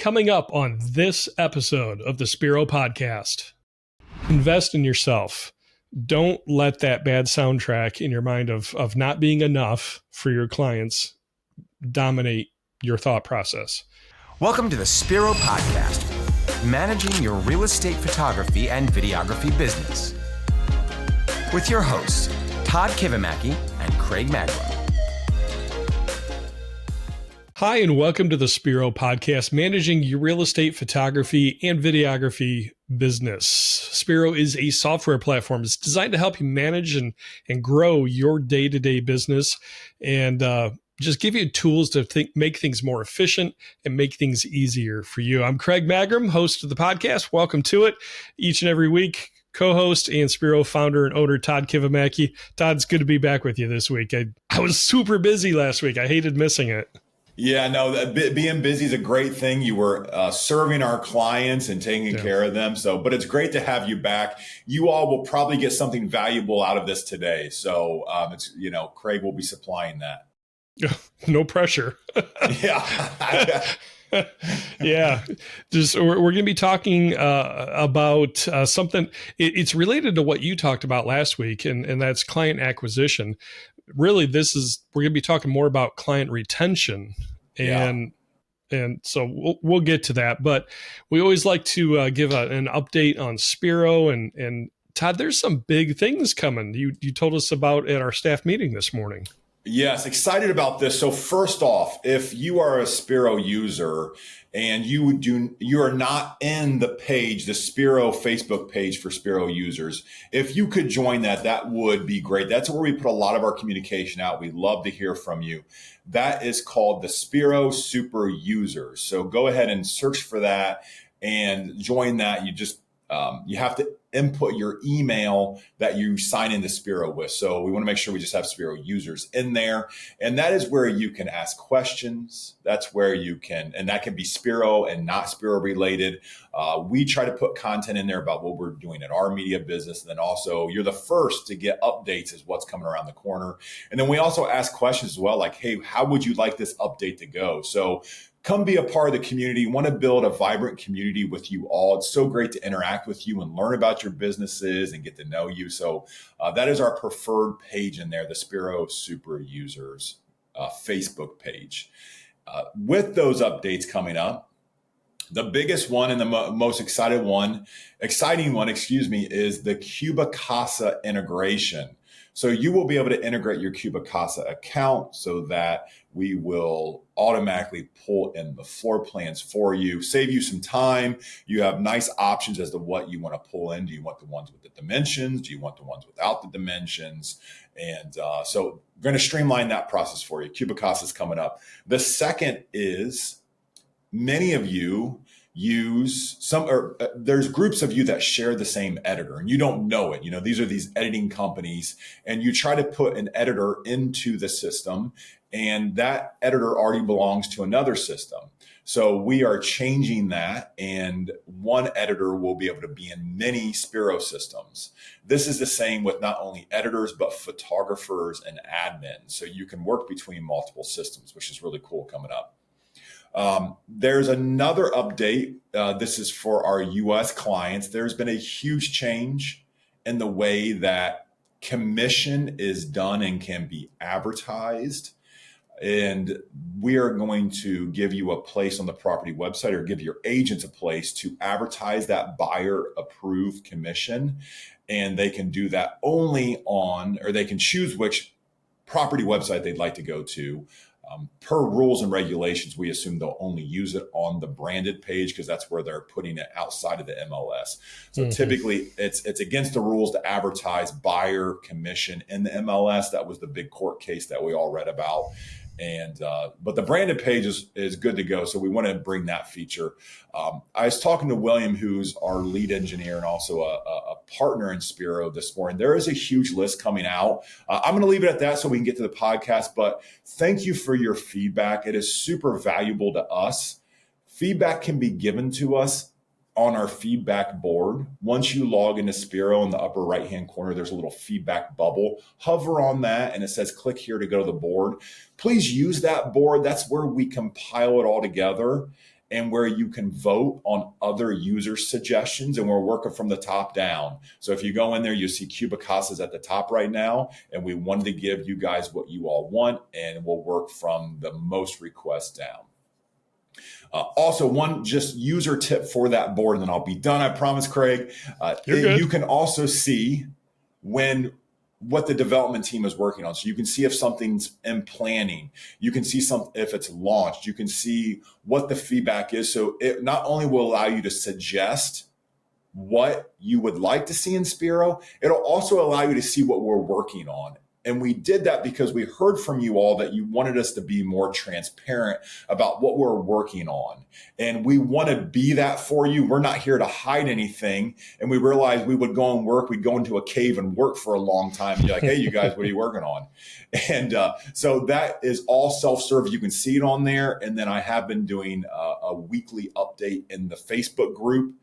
Coming up on this episode of the Spiro Podcast, invest in yourself. Don't let that bad soundtrack in your mind of not being enough for your clients dominate your thought process. Welcome to the Spiro Podcast, managing your real estate photography and videography business. With your hosts, Todd Kivimaki and Craig Magrum. Hi, and welcome to the Spiro Podcast, managing your real estate photography and videography business. Spiro is a software platform. It's designed to help you manage and grow your day-to-day business and just give you tools to make things more efficient and make things easier for you. I'm Craig Magrum, host of the podcast. Welcome to it each and every week. Co-host and Spiro founder and owner, Todd Kivimaki. Todd, it's good to be back with you this week. I was super busy last week. I hated missing it. Yeah, no, being busy is a great thing. You were serving our clients and taking care of them. But it's great to have you back. You all will probably get something valuable out of this today. So Craig will be supplying that. No pressure. Yeah. Yeah. We're going to be talking about something. It's related to what you talked about last week, and that's client acquisition. Really, we're going to be talking more about client retention, and so we'll get to that. But we always like to give an update on Spiro, and Todd, there's some big things coming. You told us about at our staff meeting this morning. Yes, excited about this. So first off, if you are a Spiro user and you are not in the Spiro Facebook page for Spiro users, if you could join that would be great. That's where we put a lot of our communication out. We'd love to hear from you. That is called the Spiro Super Users. So go ahead and search for that and join that. You have to input your email that you sign into Spiro with. So we want to make sure we just have Spiro users in there. And that is where you can ask questions. That's where you can, and that can be Spiro and not Spiro related. We try to put content in there about what we're doing in our media business. And then also you're the first to get updates as what's coming around the corner. And then we also ask questions as well, like, hey, how would you like this update to go? So come be a part of the community. Want to build a vibrant community with you all. It's so great to interact with you and learn about your businesses and get to know you. So that is our preferred page in there, the Spiro Super Users Facebook page. With those updates coming up, the biggest one and the most exciting one, is the Cubicasa integration. So you will be able to integrate your Cubicasa account so that we will automatically pull in the floor plans for you, save you some time. You have nice options as to what you want to pull in. Do you want the ones with the dimensions? Do you want the ones without the dimensions? And so we're going to streamline that process for you. Cubicasa is coming up. The second is many of you there's groups of you that share the same editor and you don't know it. These are these editing companies and you try to put an editor into the system and that editor already belongs to another system. So we are changing that and one editor will be able to be in many Spiro systems. This is the same with not only editors, but photographers and admins. So you can work between multiple systems, which is really cool coming up. There's another update. This is for our US clients. There's been a huge change in the way that commission is done and can be advertised. And we are going to give you a place on the property website or give your agents a place to advertise that buyer approved commission. And they can do that or they can choose which property website they'd like to go to. Per rules and regulations, we assume they'll only use it on the branded page because that's where they're putting it outside of the MLS. So typically it's against the rules to advertise buyer commission in the MLS. That was the big court case that we all read about. But the branded page is good to go. So we want to bring that feature. I was talking to William, who's our lead engineer and also a partner in Spiro this morning. There is a huge list coming out. I'm going to leave it at that so we can get to the podcast, but thank you for your feedback. It is super valuable to us. Feedback can be given to us on our feedback board. Once you log into Spiro in the upper right-hand corner, there's a little feedback bubble. Hover on that and it says, click here to go to the board. Please use that board. That's where we compile it all together. and where you can vote on other user suggestions. And we're working from the top down. So if you go in there, you see Cubicasas at the top right now. And we wanted to give you guys what you all want, and we'll work from the most requests down. Also, one just user tip for that board, and then I'll be done. I promise, Craig. You can also see what the development team is working on. So you can see if something's in planning. You can see if it's launched. You can see what the feedback is. So it not only will allow you to suggest what you would like to see in Spiro, it'll also allow you to see what we're working on. And we did that because we heard from you all that you wanted us to be more transparent about what we're working on. And we want to be that for you. We're not here to hide anything. And we realized we would go and work. We'd go into a cave and work for a long time. And you're like, hey, you guys, what are you working on? And so that is all self-serve. You can see it on there. And then I have been doing a weekly update in the Facebook group,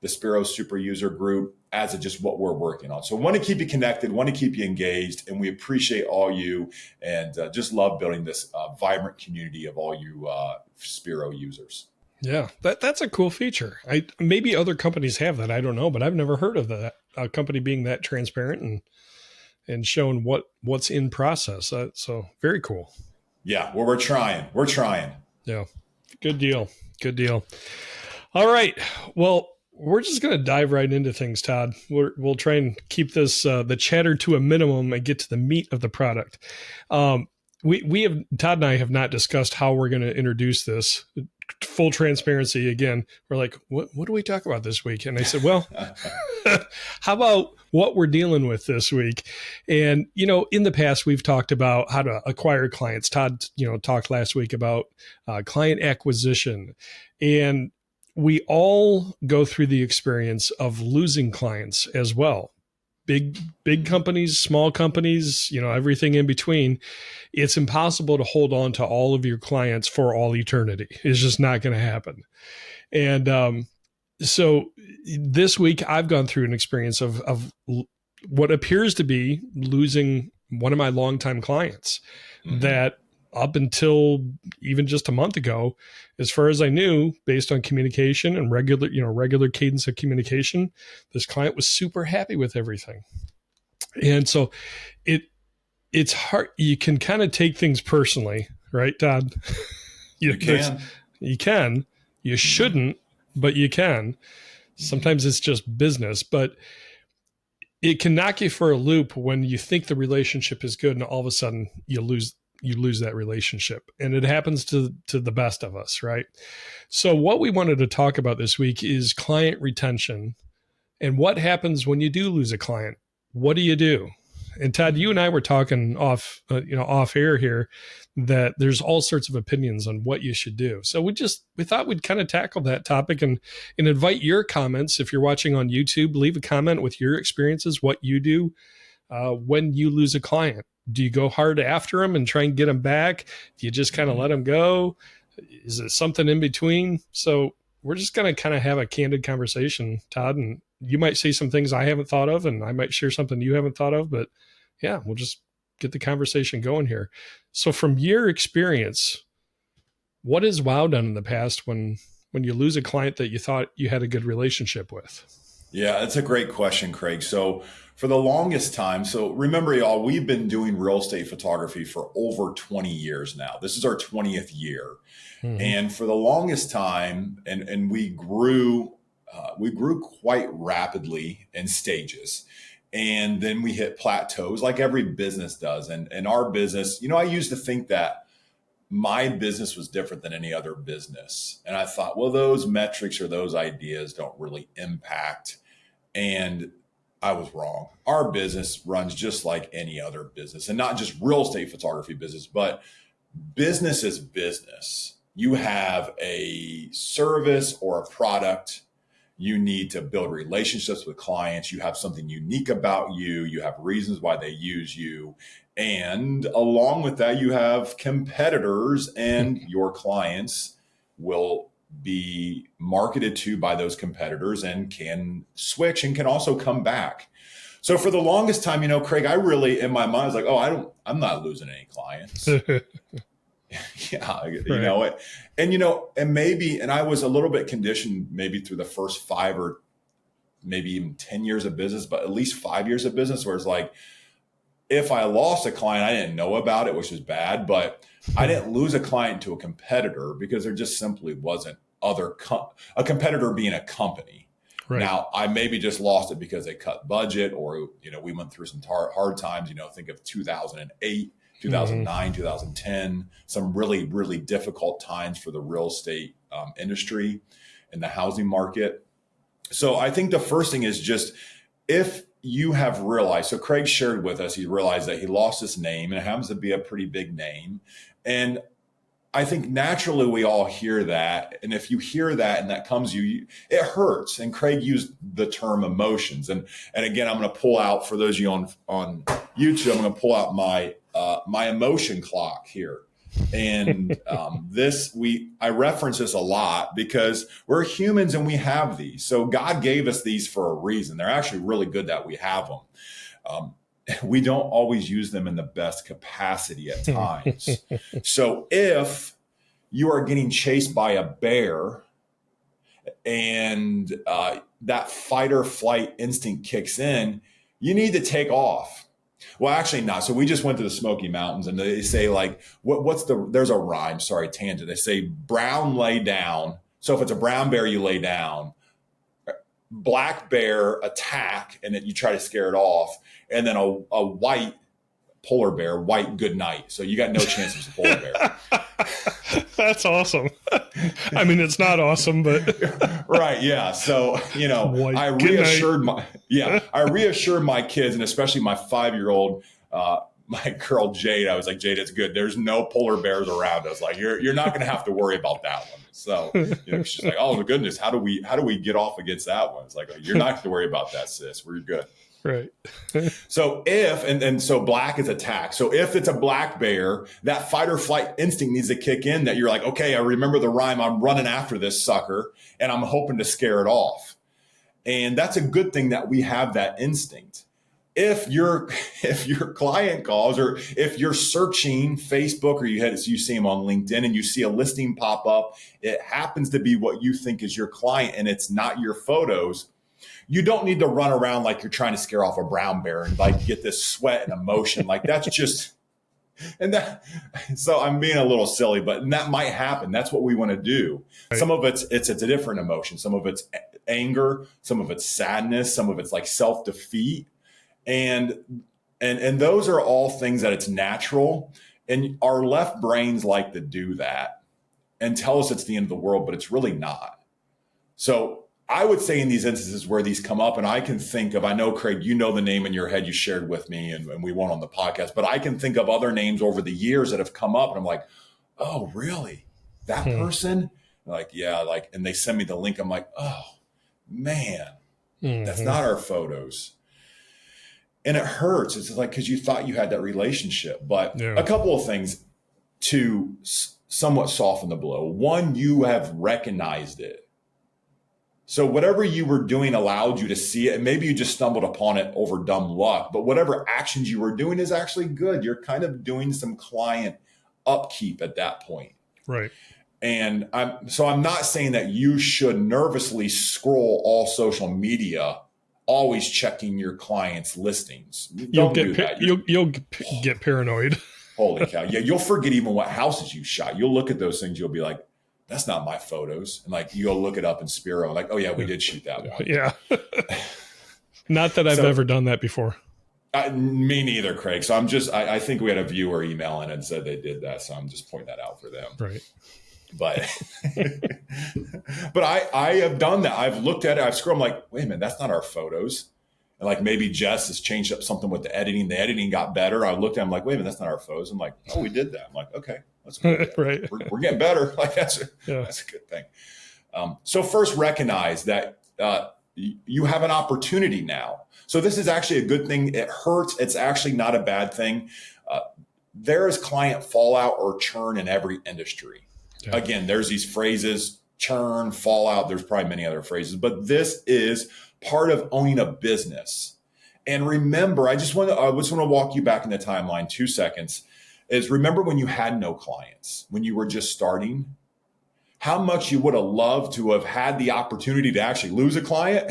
the Spiro Super User Group, as of just what we're working on. So want to keep you connected, want to keep you engaged, and we appreciate all you, and just love building this vibrant community of all you Spiro users. Yeah, that's a cool feature. Maybe other companies have that, I don't know, but I've never heard of that, a company being that transparent and showing what's in process. So very cool. Yeah, well, we're trying. Yeah, good deal. All right, well, we're just going to dive right into things, Todd. We'll try and keep this the chatter to a minimum and get to the meat of the product. Todd and I have not discussed how we're going to introduce this. Full transparency again. We're like, what do we talk about this week? And I said, well, how about what we're dealing with this week? And in the past we've talked about how to acquire clients. Todd, talked last week about client acquisition, and we all go through the experience of losing clients as well. Big companies, small companies, everything in between. It's impossible to hold on to all of your clients for all eternity. It's just not going to happen. And so this week I've gone through an experience of what appears to be losing one of my longtime clients that up until even just a month ago, as far as I knew, based on communication and regular cadence of communication, this client was super happy with everything. And so it's hard. You can kind of take things personally, right, Todd? You can. You shouldn't, but you can. Sometimes it's just business, but it can knock you for a loop when you think the relationship is good and all of a sudden you lose that relationship. And it happens to the best of us, right? So what we wanted to talk about this week is client retention and what happens when you do lose a client. What do you do? And Todd, you and I were talking off air here that there's all sorts of opinions on what you should do. So we thought we'd kind of tackle that topic and invite your comments. If you're watching on YouTube, leave a comment with your experiences, what you do when you lose a client. Do you go hard after them and try and get them back? Do you just kind of let them go? Is it something in between? So we're just going to kind of have a candid conversation, Todd, and you might say some things I haven't thought of, and I might share something you haven't thought of, but yeah, we'll just get the conversation going here. So from your experience, what has WOW done in the past when you lose a client that you thought you had a good relationship with? Yeah, that's a great question, Craig. So for the longest time, so remember, y'all, we've been doing real estate photography for over 20 years now. This is our 20th year. Mm-hmm. And for the longest time, and we grew quite rapidly in stages. And then we hit plateaus like every business does. And our business, I used to think that my business was different than any other business. And I thought, well, those metrics or those ideas don't really impact. And I was wrong. Our business runs just like any other business, and not just real estate photography business, but business is business. You have a service or a product. You need to build relationships with clients. You have something unique about you. You have reasons why they use you. And along with that, you have competitors, and your clients will be marketed to by those competitors and can switch and can also come back. So for the longest time, Craig, I really, in my mind, was like, I'm not losing any clients. Yeah, you know it. And, and I was a little bit conditioned maybe through the first 5 or maybe even 10 years of business, but at least 5 years of business where it's like, if I lost a client, I didn't know about it, which is bad, but I didn't lose a client to a competitor because there just simply wasn't a competitor being a company. Right. Now, I maybe just lost it because they cut budget or, we went through some hard times, think of 2008, 2009, 2010, some really, really difficult times for the real estate industry and the housing market. So I think the first thing is just if you have realized, so Craig shared with us, he realized that he lost his name and it happens to be a pretty big name. And I think naturally we all hear that. And if you hear that and that comes it hurts. And Craig used the term emotions. And again, I'm going to pull out, for those of you on YouTube, I'm going to pull out my emotion clock here. And I reference this a lot because we're humans and we have these. So God gave us these for a reason. They're actually really good that we have them. We don't always use them in the best capacity at times. So if you are getting chased by a bear and that fight or flight instinct kicks in, you need to take off. Well, actually not. So we just went to the Smoky Mountains and they say like, there's a rhyme, sorry, tangent. They say brown lay down. So if it's a brown bear, you lay down. Black bear attack and then you try to scare it off. And then a white polar bear, white good night. So you got no chance of a polar bear. That's awesome. I mean, it's not awesome, but right. Yeah. So, I reassured my kids and especially my 5-year-old, my girl, Jade, I was like, Jade, it's good. There's no polar bears around us. Like you're not going to have to worry about that one. So, she's like, oh my goodness, how do we get off against that one? It's like, you're not going to worry about that, sis. We're good. Right. So so black is attack. So if it's a black bear, that fight or flight instinct needs to kick in that you're like, okay, I remember the rhyme. I'm running after this sucker and I'm hoping to scare it off. And that's a good thing that we have that instinct. If your client calls or if you're searching Facebook or you see them on LinkedIn and you see a listing pop up, it happens to be what you think is your client and it's not your photos. You don't need to run around like you're trying to scare off a brown bear and like get this sweat and emotion. Like that's just, so I'm being a little silly, but that might happen. That's what we want to do. Right. Some of it's a different emotion. Some of it's anger, some of it's sadness, some of it's like self-defeat. And those are all things that it's natural. And our left brains like to do that and tell us it's the end of the world, but it's really not. So I would say in these instances where these come up, and I can think of, I know, Craig, you know the name in your head you shared with me and we went on the podcast, but I can think of other names over the years that have come up and I'm like, oh, really? That person? Like, yeah, like, and they send me the link. I'm like, oh, man, that's not our photos. And it hurts. It's like, because you thought you had that relationship. But a couple of things to somewhat soften the blow. One, you have recognized it. So whatever you were doing allowed you to see it. And maybe you just stumbled upon it over dumb luck. But whatever actions you were doing is actually good. You're kind of doing some client upkeep at that point. Right. And I'm not saying that you should nervously scroll all social media, always checking your clients' listings. You'll get paranoid. Holy cow. Yeah, you'll forget even what houses you shot. You'll look at those things. You'll be like, that's not my photos. And like, you go look it up in Spiro. Like, oh yeah, we did shoot that one. Yeah. Not that I've ever done that before. Me neither, Craig. So I think we had a viewer email in and said they did that. So I'm just pointing that out for them. Right. But, but I have done that. I've looked at it. I've scrolled. I'm like, wait a minute, that's not our photos. And like maybe Jess has changed up something with the editing. The editing got better. I looked at it. I'm like, wait a minute, that's not our photos. I'm like, oh, we did that. I'm like, okay, let's go. Right. We're getting better. Like that's a good thing. So first recognize that you have an opportunity now. So this is actually a good thing. It hurts. It's actually not a bad thing. There is client fallout or churn in every industry. Yeah. Again, there's these phrases, churn, fallout. There's probably many other phrases, but this is part of owning a business. And remember, I just want to walk you back in the timeline 2 seconds. is remember when you had no clients, when you were just starting, how much you would have loved to have had the opportunity to actually lose a client.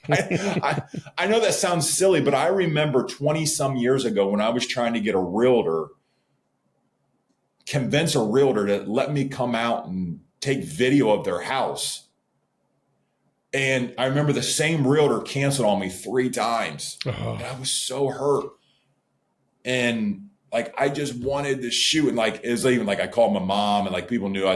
I know that sounds silly, but I remember 20 some years ago when I was trying to get convince a realtor to let me come out and take video of their house. And I remember the same realtor canceled on me 3 times. And I was so hurt. And like, I just wanted to shoot. And like, it was even like, I called my mom and like people knew I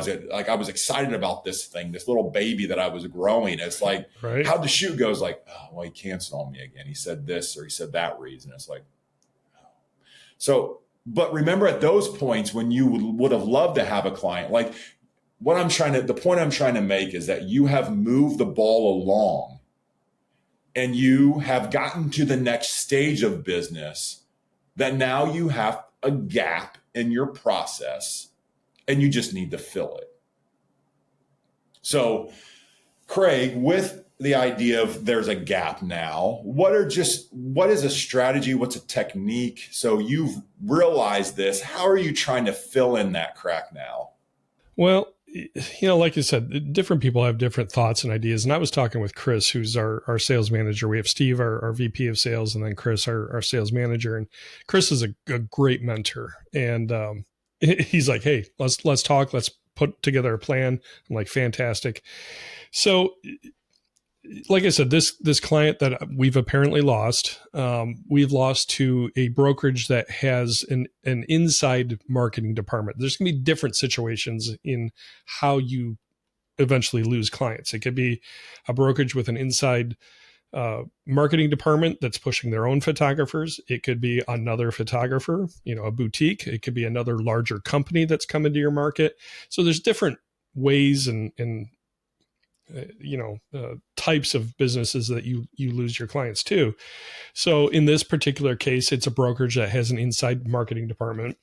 was excited about this thing, this little baby that I was growing. It's like, right. How'd the shoot go? It's like, oh, well, he canceled on me again. He said this, or he said that reason. It's like, oh. So, but remember at those points when you would have loved to have a client, like the point I'm trying to make is that you have moved the ball along and you have gotten to the next stage of business that now you have a gap in your process and you just need to fill it. So, Craig, with the idea of there's a gap now, what is a strategy? What's a technique? So you've realized this. How are you trying to fill in that crack now? Well, like you said, different people have different thoughts and ideas. And I was talking with Chris, who's our sales manager. We have Steve, our VP of sales, and then Chris, our sales manager. And Chris is a great mentor. And he's like, hey, let's talk. Let's put together a plan. I'm like, fantastic. So like I said, this client that we've apparently lost, we've lost to a brokerage that has an inside marketing department. There's going to be different situations in how you eventually lose clients. It could be a brokerage with an inside marketing department that's pushing their own photographers. It could be another photographer, a boutique. It could be another larger company that's come into your market. So there's different ways and types of businesses that you lose your clients to. So in this particular case, it's a brokerage that has an inside marketing department.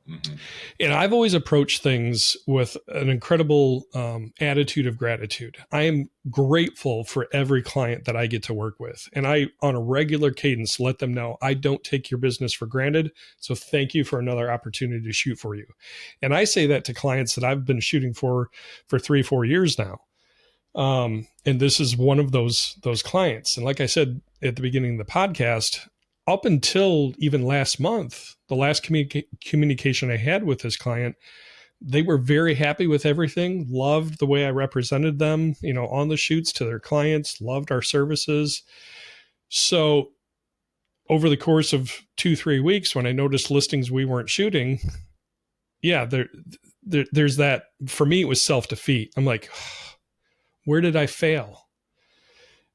Mm-hmm. And I've always approached things with an incredible attitude of gratitude. I am grateful for every client that I get to work with. And I, on a regular cadence, let them know I don't take your business for granted. So thank you for another opportunity to shoot for you. And I say that to clients that I've been shooting for 3-4 years now. And this is one of those clients. And like I said at the beginning of the podcast, up until even last month, the last communication I had with this client, they were very happy with everything, loved the way I represented them, on the shoots to their clients, loved our services. So over the course of 2-3 weeks, when I noticed listings we weren't shooting, there's that. For me, it was self-defeat. I'm like, where did I fail?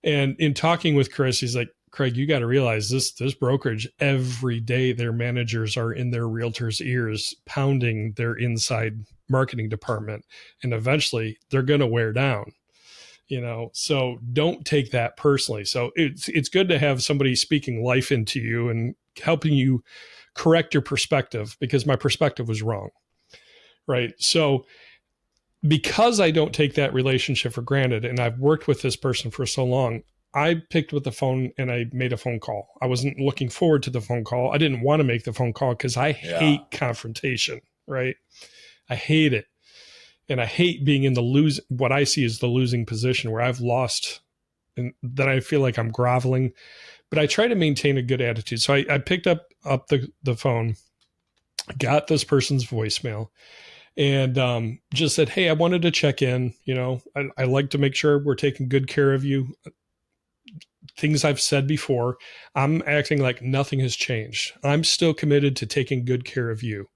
And in talking with Chris, he's like, Craig, you got to realize this brokerage, every day their managers are in their realtors' ears, pounding their inside marketing department. And eventually they're going to wear down, so don't take that personally. So it's good to have somebody speaking life into you and helping you correct your perspective, because my perspective was wrong. Right. So because I don't take that relationship for granted, and I've worked with this person for so long, I picked up the phone and I made a phone call. I wasn't looking forward to the phone call. I didn't want to make the phone call because I hate confrontation, right? I hate it. And I hate being in what I see as the losing position where I've lost and then I feel like I'm groveling, but I try to maintain a good attitude. So I picked up the phone, got this person's voicemail, and just said, hey, I wanted to check in. I like to make sure we're taking good care of you. Things I've said before, I'm acting like nothing has changed. I'm still committed to taking good care of you.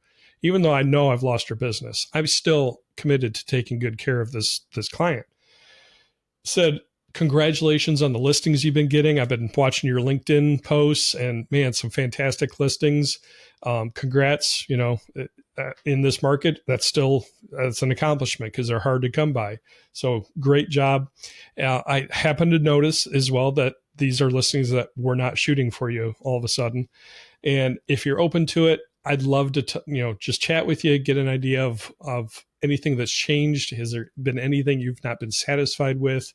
Even though I know I've lost your business, I'm still committed to taking good care of this client. Said, congratulations on the listings you've been getting. I've been watching your LinkedIn posts and man, some fantastic listings. Congrats, in this market, that's an accomplishment because they're hard to come by. So great job. I happen to notice as well that these are listings that we're not shooting for you all of a sudden. And if you're open to it, I'd love to, just chat with you, get an idea of anything that's changed. Has there been anything you've not been satisfied with?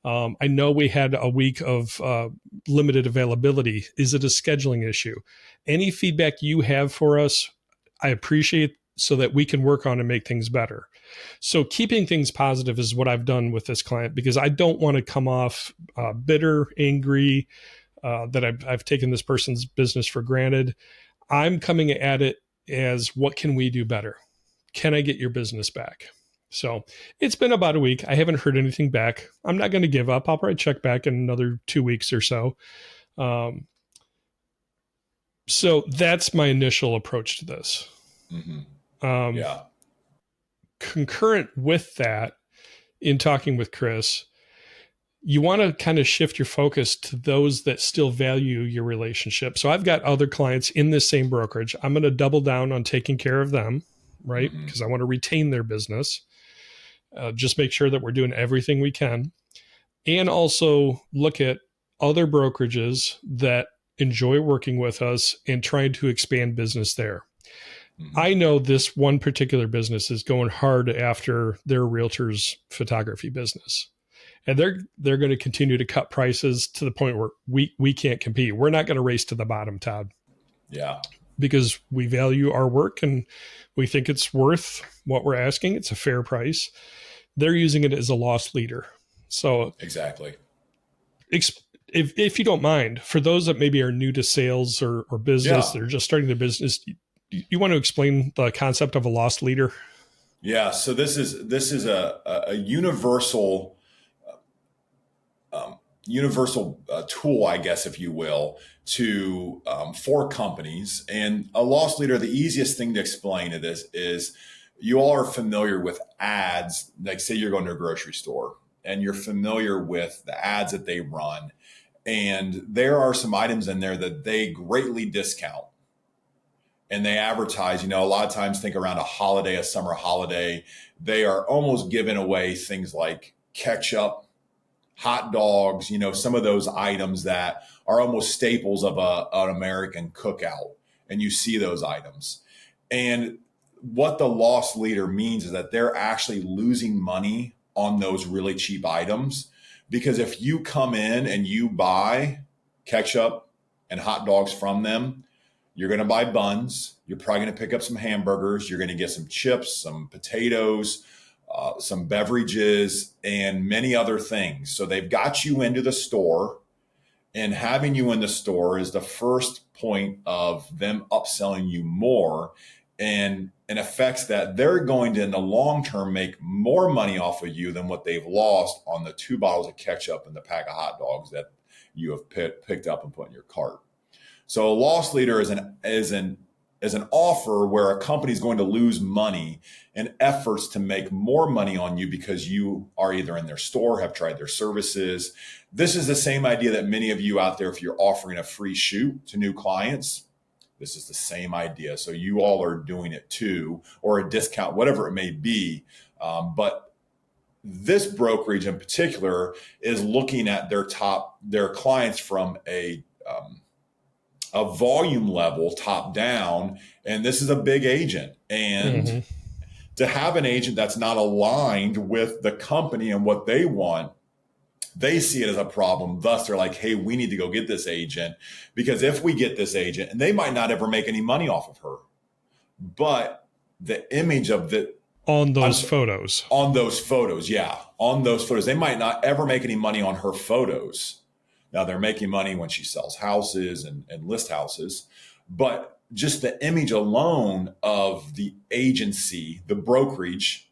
I know we had a week of limited availability. Is it a scheduling issue? Any feedback you have for us, I appreciate so that we can work on and make things better. So keeping things positive is what I've done with this client, because I don't want to come off bitter, angry, that I've taken this person's business for granted. I'm coming at it as, what can we do better? Can I get your business back? So it's been about a week. I haven't heard anything back. I'm not going to give up. I'll probably check back in another 2 weeks or so. So that's my initial approach to this. Mm-hmm. Yeah. Concurrent with that, in talking with Chris, you want to kind of shift your focus to those that still value your relationship. So I've got other clients in this same brokerage. I'm going to double down on taking care of them, right? Because I want to retain their business. Just make sure that we're doing everything we can. And also look at other brokerages that enjoy working with us and trying to expand business there. I know this one particular business is going hard after their realtor's photography business. And they're going to continue to cut prices to the point where we can't compete. We're not going to race to the bottom, Todd. Yeah. Because we value our work and we think it's worth what we're asking. It's a fair price. They're using it as a loss leader. So exactly. If you don't mind, for those that maybe are new to sales or business, they're just starting their business, you want to explain the concept of a loss leader? Yeah. So this is a universal tool, I guess, if you will, to for companies. And a loss leader, the easiest thing to explain to this is, you all are familiar with ads. Like, say you're going to a grocery store and you're familiar with the ads that they run. And there are some items in there that they greatly discount. And they advertise, a lot of times, think around a holiday, a summer holiday, they are almost giving away things like ketchup, hot dogs, some of those items that are almost staples of an American cookout. And you see those items. And what the loss leader means is that they're actually losing money on those really cheap items. Because if you come in and you buy ketchup and hot dogs from them, you're going to buy buns. You're probably going to pick up some hamburgers. You're going to get some chips, some potatoes, some beverages, and many other things. So they've got you into the store, and having you in the store is the first point of them upselling you more. And it affects that they're going to, in the long term, make more money off of you than what they've lost on the 2 bottles of ketchup and the pack of hot dogs that you have picked up and put in your cart. So a loss leader is an offer where a company is going to lose money in efforts to make more money on you because you are either in their store, have tried their services. This is the same idea that many of you out there, if you're offering a free shoot to new clients, this is the same idea. So you all are doing it too, or a discount, whatever it may be. But this brokerage in particular is looking at their clients from a volume level, top down. And this is a big agent. And to have an agent that's not aligned with the company and what they want, they see it as a problem. Thus, they're like, hey, we need to go get this agent, because if we get this agent, and they might not ever make any money off of her, but the image of on those photos, they might not ever make any money on her photos. Now, they're making money when she sells houses and list houses, but just the image alone of the agency, the brokerage,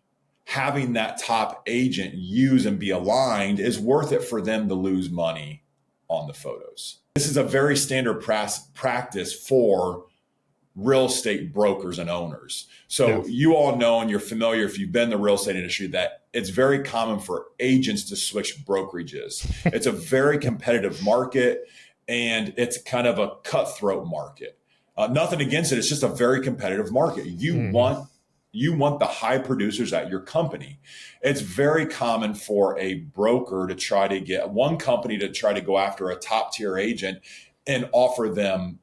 having that top agent use and be aligned is worth it for them to lose money on the photos. This is a very standard practice for real estate brokers and owners. So you all know, and you're familiar if you've been in the real estate industry, that it's very common for agents to switch brokerages. It's a very competitive market, and it's kind of a cutthroat market. Nothing against it. It's just a very competitive market. You want the high producers at your company. It's very common for a broker to try to get one company to try to go after a top tier agent and offer them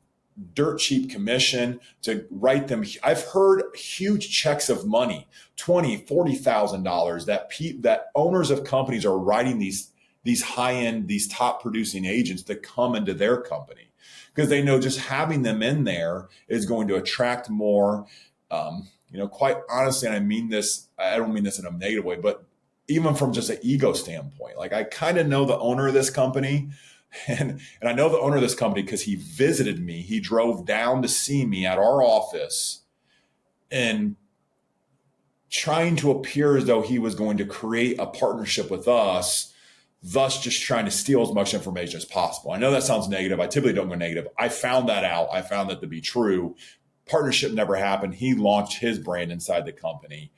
dirt cheap commission to write them. I've heard huge checks of money, $20,000, $40,000 that owners of companies are writing these high end, these top producing agents to come into their company, because they know just having them in there is going to attract more. quite honestly, and I don't mean this in a negative way, but even from just an ego standpoint, like I kind of know the owner of this company, and I know the owner of this company because he visited me. He drove down to see me at our office and trying to appear as though he was going to create a partnership with us, thus just trying to steal as much information as possible. I know that sounds negative. I typically don't go negative. I found that out. I found that to be true. Partnership never happened. He launched his brand inside the company.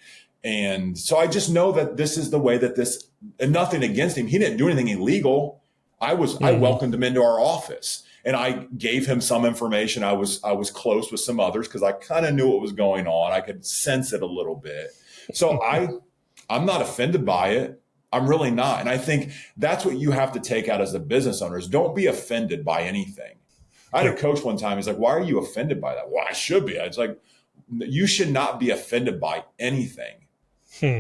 And so I just know that this is the way that this, and nothing against him. He didn't do anything illegal. I welcomed him into our office and I gave him some information. I was close with some others because I kind of knew what was going on. I could sense it a little bit. So I'm not offended by it. I'm really not. And I think that's what you have to take out as a business owner is don't be offended by anything. I had a coach one time. He's like, why are you offended by that? Well, I should be. It's like, you should not be offended by anything.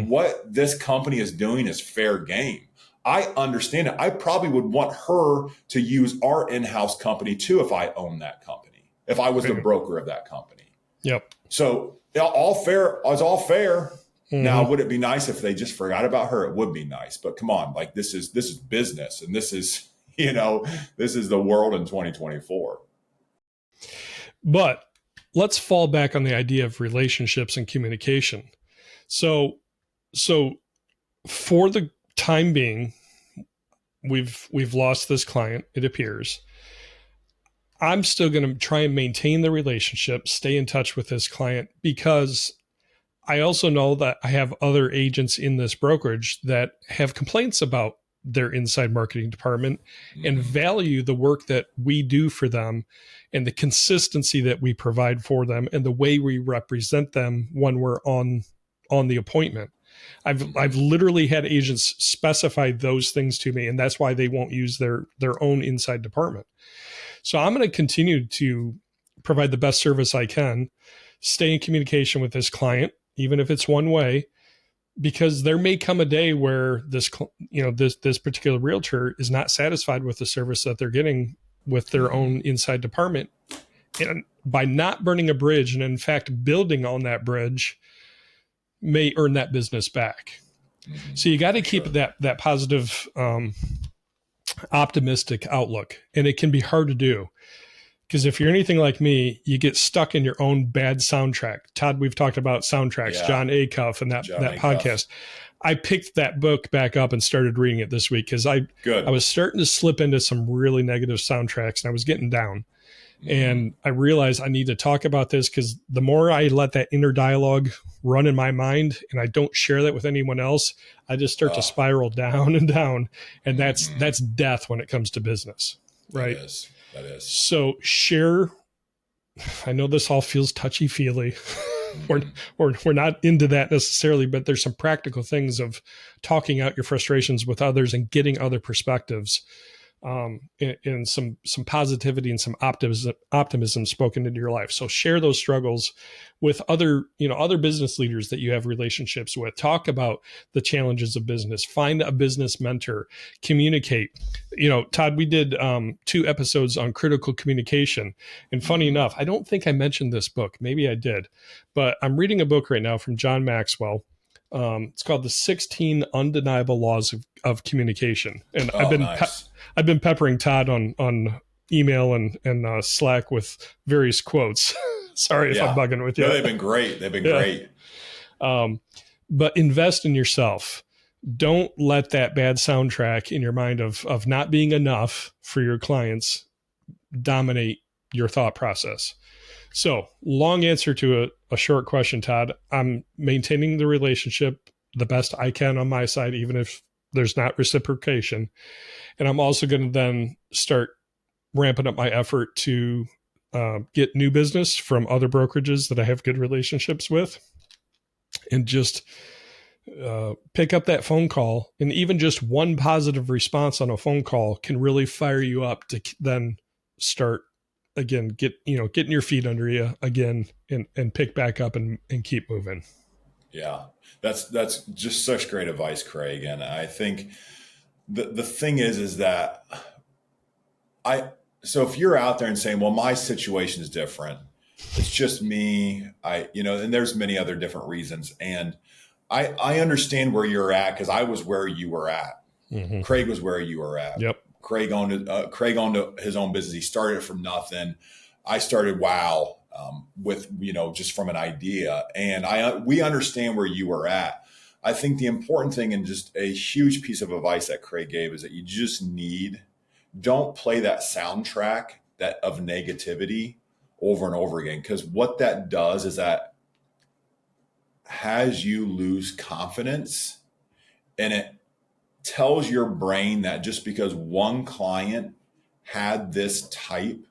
What this company is doing is fair game. I understand it. I probably would want her to use our in-house company too if I owned that company, if I was the broker of that company. Yep. So all fair is all fair. Now, would it be nice if they just forgot about her? It would be nice. But come on, like this is business, and this is the world in 2024. But let's fall back on the idea of relationships and communication. So for the time being, we've lost this client, it appears. I'm still going to try and maintain the relationship, stay in touch with this client, because I also know that I have other agents in this brokerage that have complaints about their inside marketing department and value the work that we do for them and the consistency that we provide for them and the way we represent them when we're on the appointment. I've literally had agents specify those things to me, and that's why they won't use their own inside department. So I'm going to continue to provide the best service I can, stay in communication with this client, even if it's one way, because there may come a day where this particular realtor is not satisfied with the service that they're getting with their own inside department. And by not burning a bridge and in fact building on that bridge may earn that business back. So you got to keep that positive, optimistic outlook. And it can be hard to do because if you're anything like me, you get stuck in your own bad soundtrack. Todd, we've talked about soundtracks, Jon Acuff and that podcast. I picked that book back up and started reading it this week because I was starting to slip into some really negative soundtracks and I was getting down. And I realized I need to talk about this because the more I let that inner dialogue run in my mind and I don't share that with anyone else, I just start to spiral down and down. And that's death when it comes to business, right? That is. So share. I know this all feels touchy-feely. We're not into that necessarily, but there's some practical things of talking out your frustrations with others and getting other perspectives. And some positivity and some optimism spoken into your life. So share those struggles with other business leaders that you have relationships with. Talk about the challenges of business. Find a business mentor. Communicate. Todd, we did 2 episodes on critical communication. And funny enough, I don't think I mentioned this book. Maybe I did, but I'm reading a book right now from John Maxwell. It's called The 16 Undeniable Laws of Communication. And I've been peppering Todd on email and Slack with various quotes. Sorry if I'm bugging with you. No, they've been great. Great. But invest in yourself. Don't let that bad soundtrack in your mind of not being enough for your clients dominate your thought process. So, long answer to a short question, Todd. I'm maintaining the relationship the best I can on my side, even if there's not reciprocation. And I'm also going to then start ramping up my effort to get new business from other brokerages that I have good relationships with, and just pick up that phone call. And even just one positive response on a phone call can really fire you up to then start again, getting your feet under you again and pick back up and keep moving. Yeah, that's just such great advice, Craig. And I think the thing is that so if you're out there and saying, well, my situation is different, It's just me. And there's many other different reasons. And I understand where you're at because I was where you were at. Mm-hmm. Craig was where you were at. Yep. Craig owned his own business. He started it from nothing. I started with just from an idea, and we understand where you were at. I think the important thing and just a huge piece of advice that Craig gave is that you just don't play that soundtrack of negativity over and over again, because what that does is that has you lose confidence, and it tells your brain that just because one client had this type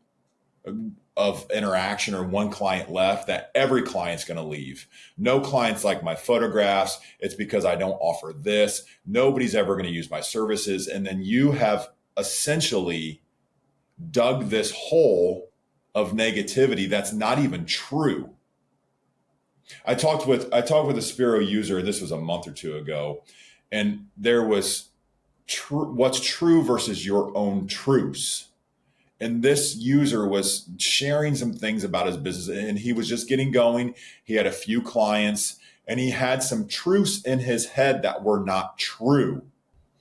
of interaction or one client left, that every client's going to leave. No clients like my photographs. It's because I don't offer this. Nobody's ever going to use my services. And then you have essentially dug this hole of negativity that's not even true. I talked with a Spiro user. This was a month or two ago, and there was what's true versus your own truths. And this user was sharing some things about his business, and he was just getting going. He had a few clients, and he had some truths in his head that were not true.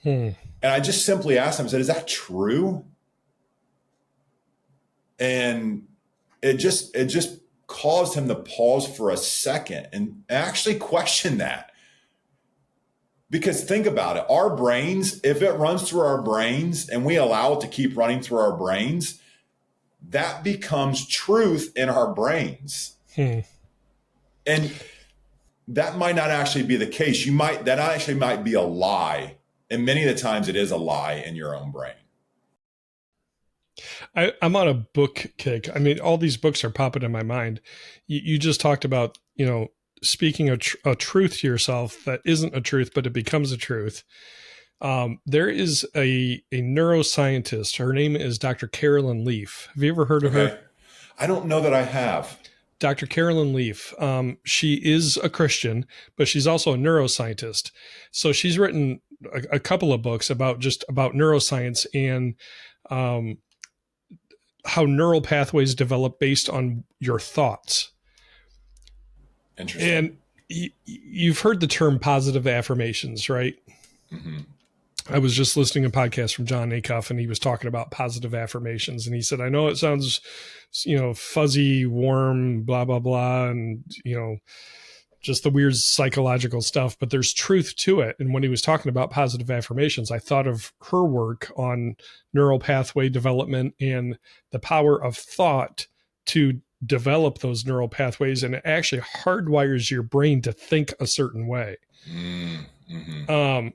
And I just simply asked him, I said, "Is that true?" And it just caused him to pause for a second and actually question that. Because think about it, our brains, if it runs through our brains and we allow it to keep running through our brains, that becomes truth in our brains. And that might not actually be the case. That actually might be a lie. And many of the times it is a lie in your own brain. I'm on a book kick. I mean, all these books are popping in my mind. You just talked about, speaking a truth to yourself that isn't a truth, but it becomes a truth. There is a neuroscientist. Her name is Dr. Carolyn Leaf. Have you ever heard of her? I don't know that I have. Dr. Carolyn Leaf. She is a Christian, but she's also a neuroscientist. So she's written a couple of books about neuroscience and how neural pathways develop based on your thoughts. Interesting. And you've heard the term positive affirmations, right? Mm-hmm. I was just listening to a podcast from Jon Acuff, and he was talking about positive affirmations. And he said, I know it sounds, fuzzy, warm, blah, blah, blah. And, just the weird psychological stuff, but there's truth to it. And when he was talking about positive affirmations, I thought of her work on neural pathway development and the power of thought to develop those neural pathways. And it actually hardwires your brain to think a certain way. Mm-hmm.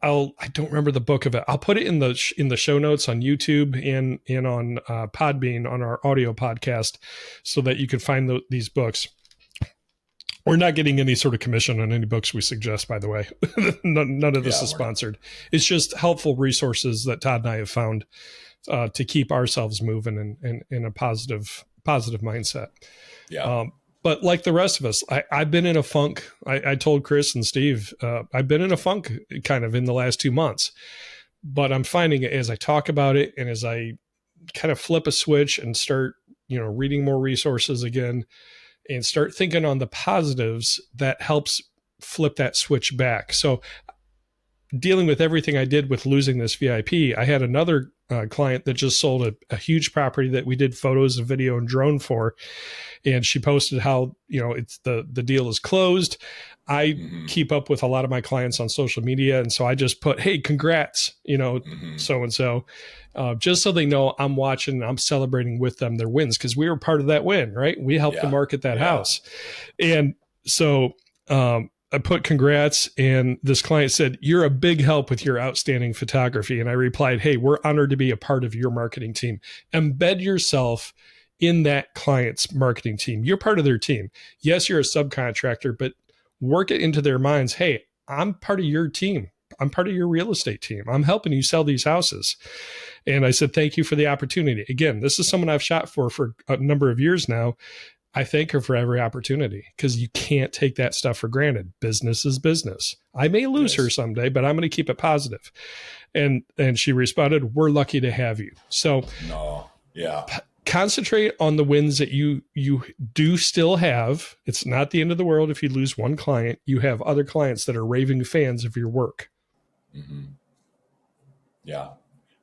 I don't remember the book of it. I'll put it in the show notes on YouTube and on Podbean on our audio podcast so that you can find these books. We're not getting any sort of commission on any books we suggest, by the way. None of this is sponsored. It's just helpful resources that Todd and I have found to keep ourselves moving in a positive mindset. Yeah. But like the rest of us, I've been in a funk. I told Chris and Steve, I've been in a funk kind of in the last 2 months. But I'm finding it as I talk about it and as I kind of flip a switch and start, reading more resources again, and start thinking on the positives, that helps flip that switch back. So dealing with everything I did with losing this VIP, I had another client that just sold a huge property that we did photos and video and drone for. And she posted how, it's the deal is closed. I keep up with a lot of my clients on social media. And so I just put, hey, congrats, so-and-so, just so they know I'm watching and I'm celebrating with them their wins, because we were part of that win, right? We helped them market that house. And so I put congrats, and this client said, "You're a big help with your outstanding photography." And I replied, "Hey, we're honored to be a part of your marketing team." Embed yourself in that client's marketing team. You're part of their team. Yes, you're a subcontractor, but work it into their minds. Hey, I'm part of your team. I'm part of your real estate team. I'm helping you sell these houses. And I said, thank you for the opportunity. Again, this is someone I've shot for a number of years now. I thank her for every opportunity, because you can't take that stuff for granted. Business is business. I may lose her someday, but I'm going to keep it positive. And she responded, "We're lucky to have you." So concentrate on the wins that you do still have. It's not the end of the world if you lose one client. You have other clients that are raving fans of your work. Mm-hmm. Yeah.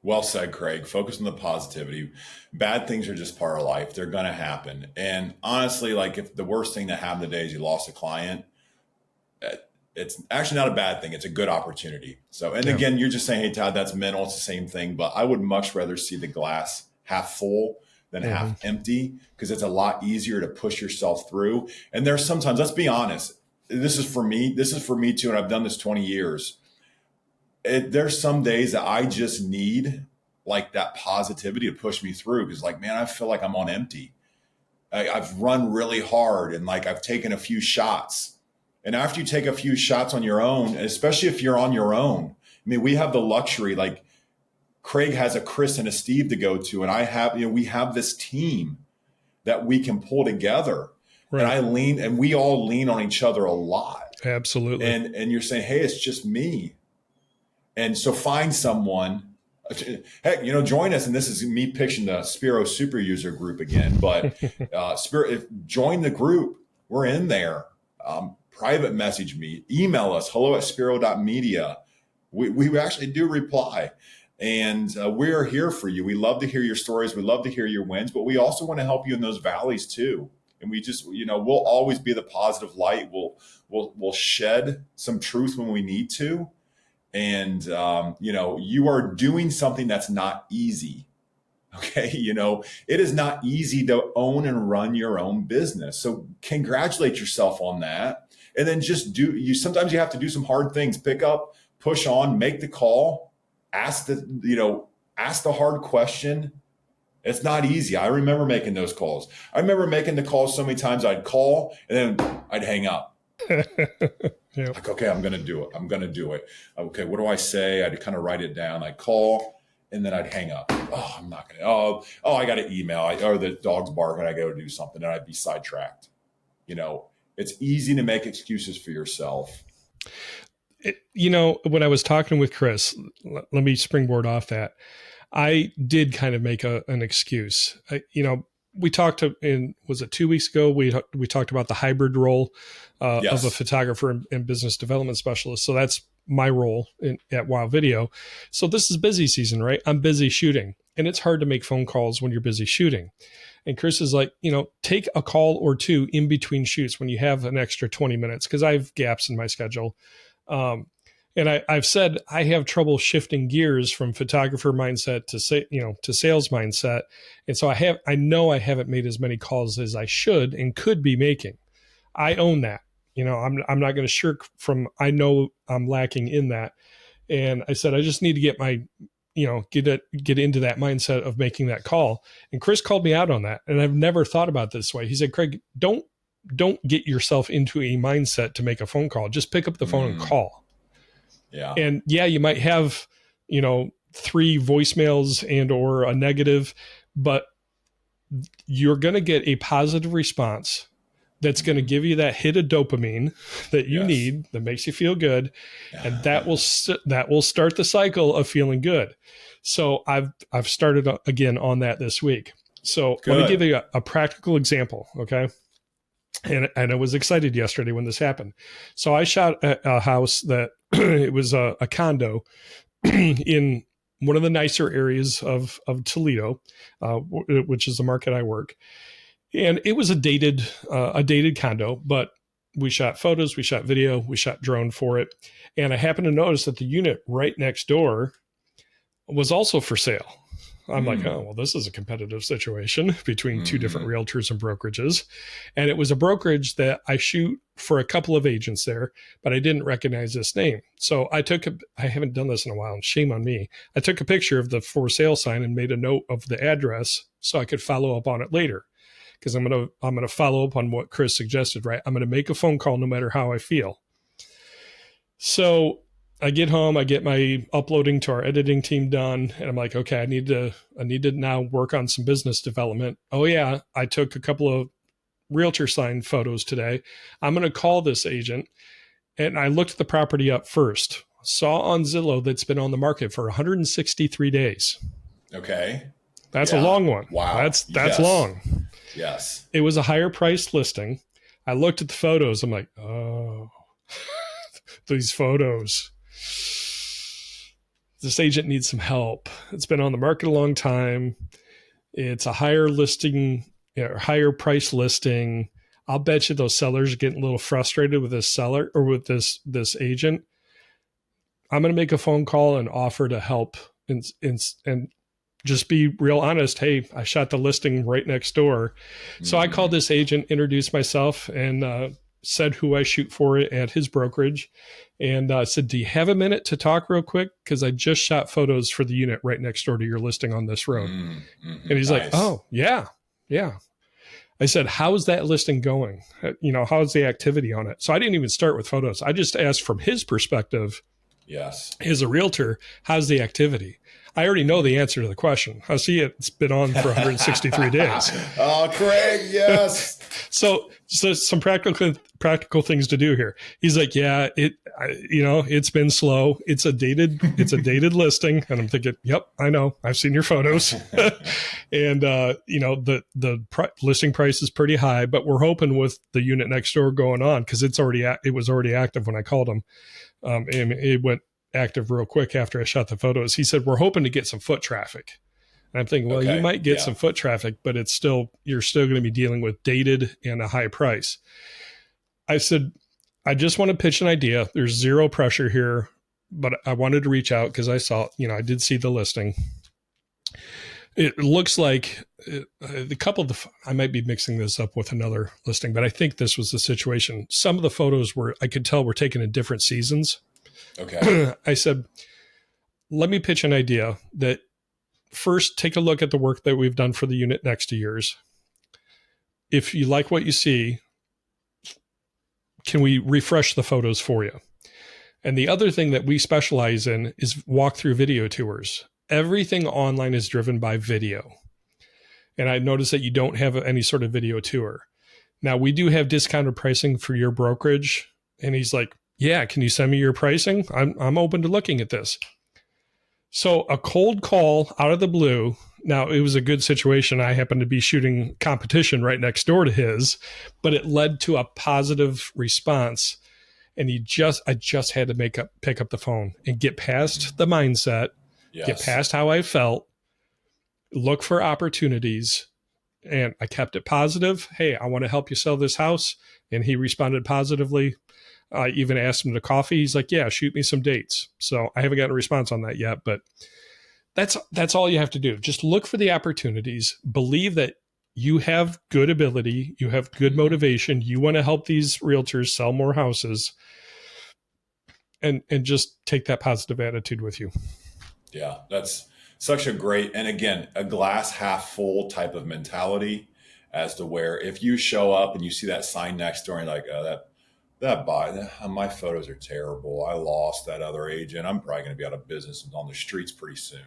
Well said, Craig. Focus on the positivity. Bad things are just part of life. They're going to happen. And honestly, like if the worst thing that happened today is you lost a client, it's actually not a bad thing. It's a good opportunity. So, and again, you're just saying, hey, Todd, that's mental. It's the same thing. But I would much rather see the glass half full than half empty, because it's a lot easier to push yourself through. And there's sometimes, let's be honest, this is for me too. And I've done this 20 years. There's some days that I just need like that positivity to push me through. Because like, man, I feel like I'm on empty. I've run really hard and like I've taken a few shots. And after you take a few shots on your own, especially if you're on your own, I mean, we have the luxury, like Craig has a Chris and a Steve to go to. And we have this team that we can pull together. Right. And we all lean on each other a lot. Absolutely. And you're saying, hey, it's just me. And so find someone, heck, join us. And this is me pitching the Spiro super user group again, but join the group. We're in there. Private message me, email us, hello@spiro.media. We actually do reply, and we are here for you. We love to hear your stories. We love to hear your wins, but we also want to help you in those valleys too. And we just, we'll always be the positive light. We'll shed some truth when we need to. And, you are doing something that's not easy. Okay. It is not easy to own and run your own business. So congratulate yourself on that. And then just sometimes you have to do some hard things, pick up, push on, make the call, ask the hard question. It's not easy. I remember making those calls. I remember making the calls so many times I'd call and then I'd hang up. Yep. Like, okay, I'm going to do it. I'm going to do it. Okay. What do I say? I'd kind of write it down. I'd call and then I'd hang up. Oh, I'm not going to, I got an email or the dog's barking. I got to do something and I'd be sidetracked. It's easy to make excuses for yourself. When I was talking with Chris, let me springboard off that. I did kind of make an excuse. We talked was it 2 weeks ago? We talked about the hybrid role of a photographer and business development specialist. So that's my role at Wow Video. So this is busy season, right? I'm busy shooting, and it's hard to make phone calls when you're busy shooting. And Chris is like, take a call or two in between shoots when you have an extra 20 minutes, because I have gaps in my schedule. And I've said I have trouble shifting gears from photographer mindset to sales mindset. And so I know I haven't made as many calls as I should and could be making. I own that. I'm not going to shirk from, I know I'm lacking in that. And I said, I just need to get my, get into that mindset of making that call. And Chris called me out on that. And I've never thought about this way. He said, Craig, don't get yourself into a mindset to make a phone call. Just pick up the phone and call. Yeah. And you might have, 3 voicemails and or a negative, but you're going to get a positive response that's going to give you that hit of dopamine that you need, that makes you feel good. And that will start the cycle of feeling good. So I've started again on that this week. So let me give you a practical example. Okay. And I was excited yesterday when this happened. So I shot a house that it was a condo in one of the nicer areas of Toledo, which is the market I work. And it was a dated condo, but we shot photos, we shot video, we shot drone for it. And I happened to notice that the unit right next door was also for sale. I'm like, oh, well, this is a competitive situation between two different realtors and brokerages. And it was a brokerage that I shoot for a couple of agents there, but I didn't recognize this name. So I haven't done this in a while, and shame on me. I took a picture of the for sale sign and made a note of the address so I could follow up on it later. Because I'm gonna follow up on what Chris suggested, right? I'm gonna make a phone call no matter how I feel. So I get home, I get my uploading to our editing team done, and I'm like, okay, I need to now work on some business development. Oh yeah, I took a couple of realtor signed photos today. I'm gonna call this agent, and I looked the property up first. Saw on Zillow that's been on the market for 163 days. Okay. That's a long one. Wow. That's Yes. long. Yes. It was a higher priced listing. I looked at the photos. I'm like, oh, these photos. This agent needs some help. It's been on the market a long time. It's a higher listing, higher price listing. I'll bet you those sellers are getting a little frustrated with this seller or with this agent. I'm going to make a phone call and offer to help and just be real honest. Hey, I shot the listing right next door. So I called this agent, introduced myself, and said who I shoot for at his brokerage. And said, do you have a minute to talk real quick? Because I just shot photos for the unit right next door to your listing on this road. And he's like, oh, yeah. I said, how's that listing going? How's the activity on it? So I didn't even start with photos. I just asked from his perspective, yes, as a realtor, how's the activity? I already know the answer to the question. I see it's been on for 163 days. Oh, Craig, yes. So some practical things to do here. He's like, yeah, it's been slow. It's a dated listing. And I'm thinking, yep, I know. I've seen your photos. And, the listing price is pretty high, but we're hoping with the unit next door going on, because it was already active when I called him. And it went active real quick after I shot the photos. He said, we're hoping to get some foot traffic. And I'm thinking, well, you might get some foot traffic, but you're still going to be dealing with dated and a high price. I said, I just want to pitch an idea. There's zero pressure here, but I wanted to reach out because I saw, I did see the listing. It looks like I might be mixing this up with another listing, but I think this was the situation. Some of the photos I could tell were taken in different seasons. Okay. I said, let me pitch an idea that first take a look at the work that we've done for the unit next to yours. If you like what you see, can we refresh the photos for you? And the other thing that we specialize in is walkthrough video tours. Everything online is driven by video. And I noticed that you don't have any sort of video tour. Now, we do have discounted pricing for your brokerage. And he's like, yeah, can you send me your pricing? I'm open to looking at this. So a cold call out of the blue. Now, it was a good situation. I happened to be shooting competition right next door to his, but it led to a positive response. And I just had to pick up the phone and get past the mindset, get past how I felt, look for opportunities. And I kept it positive. Hey, I want to help you sell this house. And he responded positively. I even asked him to coffee. He's like, yeah, shoot me some dates. So I haven't gotten a response on that yet, but that's all you have to do. Just look for the opportunities, believe that you have good ability, you have good motivation, you want to help these realtors sell more houses, and just take that positive attitude with you. Yeah, that's such a great, and again, a glass half full type of mentality, as to where if you show up and you see that sign next door and you're like, oh, my photos are terrible. I lost that other agent. I'm probably going to be out of business and on the streets pretty soon.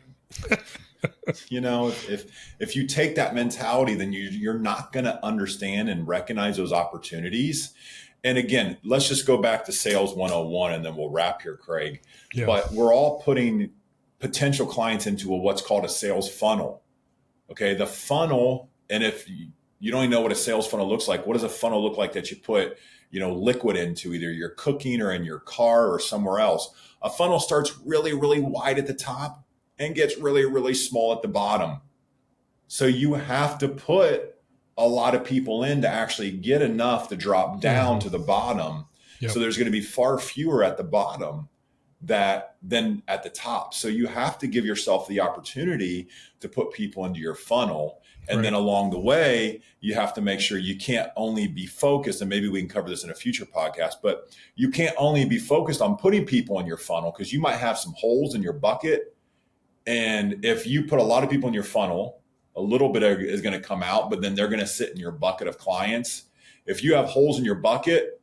If you take that mentality, then you're not going to understand and recognize those opportunities. And again, let's just go back to sales 101 and then we'll wrap here, Craig. Yeah. But we're all putting potential clients into what's called a sales funnel. Okay. The funnel. And if you don't even know what a sales funnel looks like, what does a funnel look like that you put liquid into, either your cooking or in your car or somewhere else? A funnel starts really, really wide at the top and gets really, really small at the bottom. So you have to put a lot of people in to actually get enough to drop down to the bottom. Yep. So there's going to be far fewer at the bottom than at the top. So you have to give yourself the opportunity to put people into your funnel. And then along the way, you have to make sure you can't only be focused, and maybe we can cover this in a future podcast, but you can't only be focused on putting people in your funnel, because you might have some holes in your bucket. And if you put a lot of people in your funnel, a little bit is going to come out, but then they're going to sit in your bucket of clients. If you have holes in your bucket,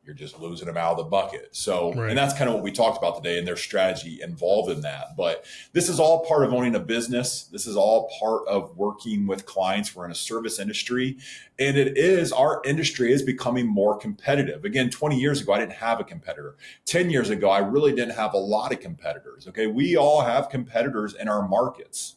you're just losing them out of the bucket. So, and that's kind of what we talked about today, and their strategy involved in that. But this is all part of owning a business. This is all part of working with clients. We're in a service industry, and our industry is becoming more competitive. Again, 20 years ago, I didn't have a competitor. 10 years ago, I really didn't have a lot of competitors. Okay. We all have competitors in our markets.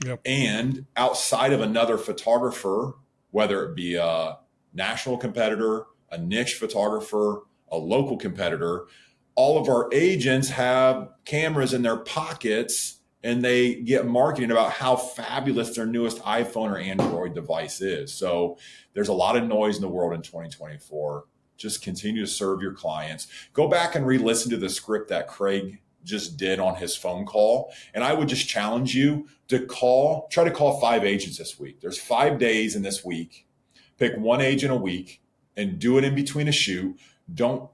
Yep. And outside of another photographer, whether it be a national competitor, a niche photographer, a local competitor, all of our agents have cameras in their pockets and they get marketing about how fabulous their newest iPhone or Android device is. So there's a lot of noise in the world in 2024. Just continue to serve your clients. Go back and re-listen to the script that Craig just did on his phone call. And I would just challenge you to try to call 5 agents this week. There's 5 days in this week. Pick one agent a week and do it in between a shoot. Don't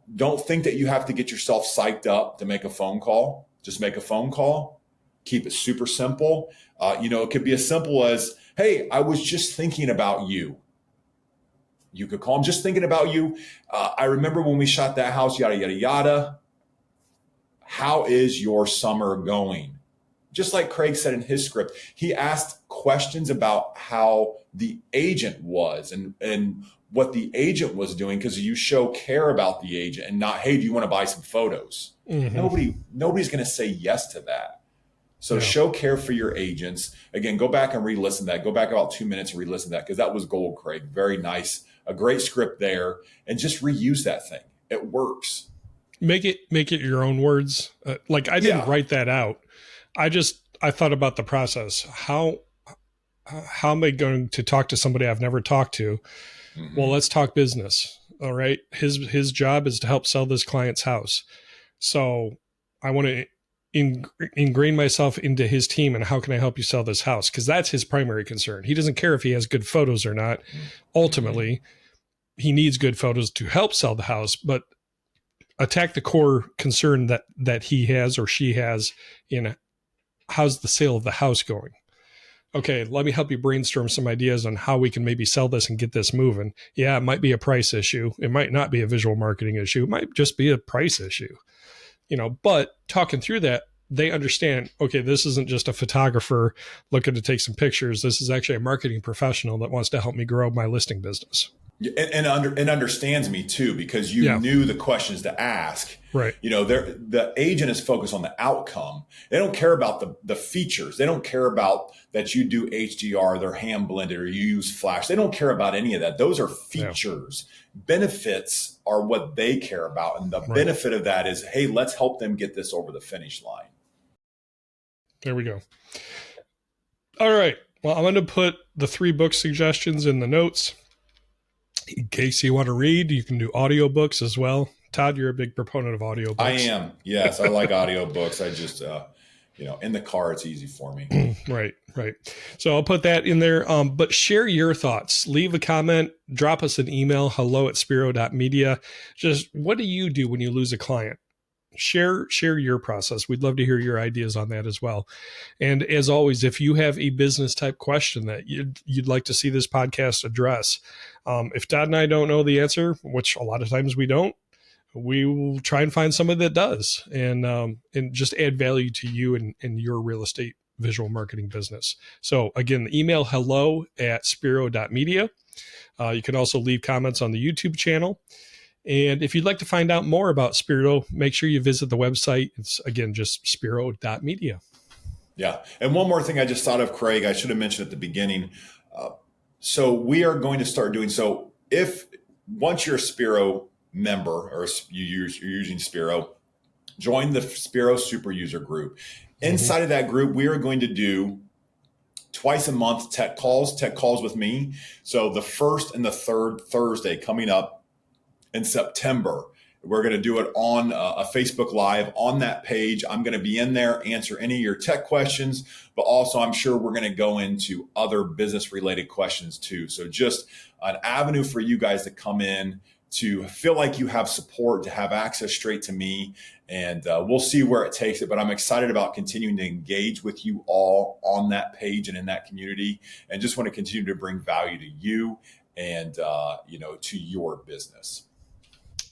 think that you have to get yourself psyched up to make a phone call. Just make a phone call. Keep it super simple. It could be as simple as, hey, I was just thinking about you. You could call them just thinking about you. I remember when we shot that house, yada, yada, yada. How is your summer going? Just like Craig said in his script, he asked questions about how the agent was and what the agent was doing, because you show care about the agent and not, hey, do you want to buy some photos? Mm-hmm. Nobody's going to say yes to that. So show care for your agents. Again, go back and re-listen to that. Go back about 2 minutes and re-listen to that, because that was gold, Craig. Very nice. A great script there. And just reuse that thing. It works. Make it your own words. Like I didn't write that out. I thought about the process. How am I going to talk to somebody I've never talked to? Mm-hmm. Well, let's talk business. All right. His job is to help sell this client's house. So I want to ingrain myself into his team and how can I help you sell this house? Because that's his primary concern. He doesn't care if he has good photos or not. Mm-hmm. Ultimately, he needs good photos to help sell the house, but attack the core concern that he has or she has in how's the sale of the house going. Okay, let me help you brainstorm some ideas on how we can maybe sell this and get this moving. Yeah, it might be a price issue. It might not be a visual marketing issue. It might just be a price issue. But talking through that, they understand, okay, this isn't just a photographer looking to take some pictures. This is actually a marketing professional that wants to help me grow my listing business. And understands me too, because you knew the questions to ask. Right. The agent is focused on the outcome. They don't care about the features. They don't care about that you do HDR, they're hand blended, or you use flash. They don't care about any of that. Those are features. Benefits are what they care about. And the benefit of that is, hey, let's help them get this over the finish line. There we go. All right. Well, I'm going to put the 3 book suggestions in the notes. In case you want to read, you can do audiobooks as well. Todd, you're a big proponent of audiobooks. I am. Yes, I like audiobooks. I just, in the car, it's easy for me. Right. So I'll put that in there. But share your thoughts. Leave a comment. Drop us an email, hello@spiro.media. Just what do you do when you lose a client? Share your process. We'd love to hear your ideas on that as well. And as always, if you have a business type question that you'd like to see this podcast address, if Todd and I don't know the answer, which a lot of times we don't, we will try and find somebody that does, and just add value to you and your real estate visual marketing business. So again, the email hello@spiro.media. You can also leave comments on the YouTube channel. And if you'd like to find out more about Spiro, make sure you visit the website. It's, again, just spiro.media. Yeah. And one more thing I just thought of, Craig, I should have mentioned at the beginning. So we are going to start doing, so once you're a Spiro member or you're using Spiro, join the Spiro super user group. Inside of that group, we are going to do twice a month tech calls with me. So the first and the third Thursday coming up in September, we're going to do it on a Facebook Live on that page. I'm going to be in there, answer any of your tech questions, but also I'm sure we're going to go into other business related questions too. So just an avenue for you guys to come in, to feel like you have support, to have access straight to me. And we'll see where it takes it. But I'm excited about continuing to engage with you all on that page and in that community, and just want to continue to bring value to you and, to your business.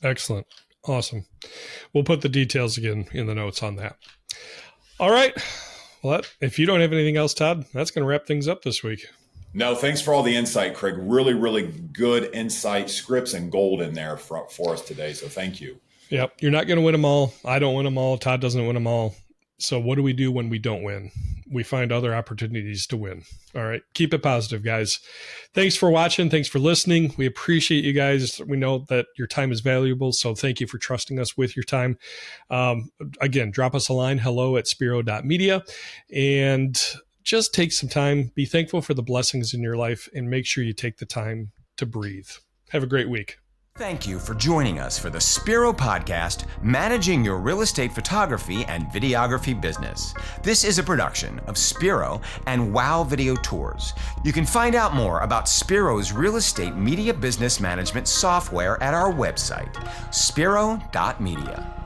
Excellent. Awesome. We'll put the details again in the notes on that. All right. Well, if you don't have anything else, Todd, that's going to wrap things up this week. No, thanks for all the insight, Craig. Really, really good insight, scripts, and gold in there for us today. So thank you. Yep. You're not going to win them all. I don't win them all. Todd doesn't win them all. So what do we do when we don't win? We find other opportunities to win. All right. Keep it positive, guys. Thanks for watching. Thanks for listening. We appreciate you guys. We know that your time is valuable. So thank you for trusting us with your time. Again, drop us a line, hello@spiro.media, and just take some time. Be thankful for the blessings in your life and make sure you take the time to breathe. Have a great week. Thank you for joining us for the Spiro Podcast, Managing Your Real Estate Photography and Videography Business. This is a production of Spiro and Wow Video Tours. You can find out more about Spiro's real estate media business management software at our website, spiro.media.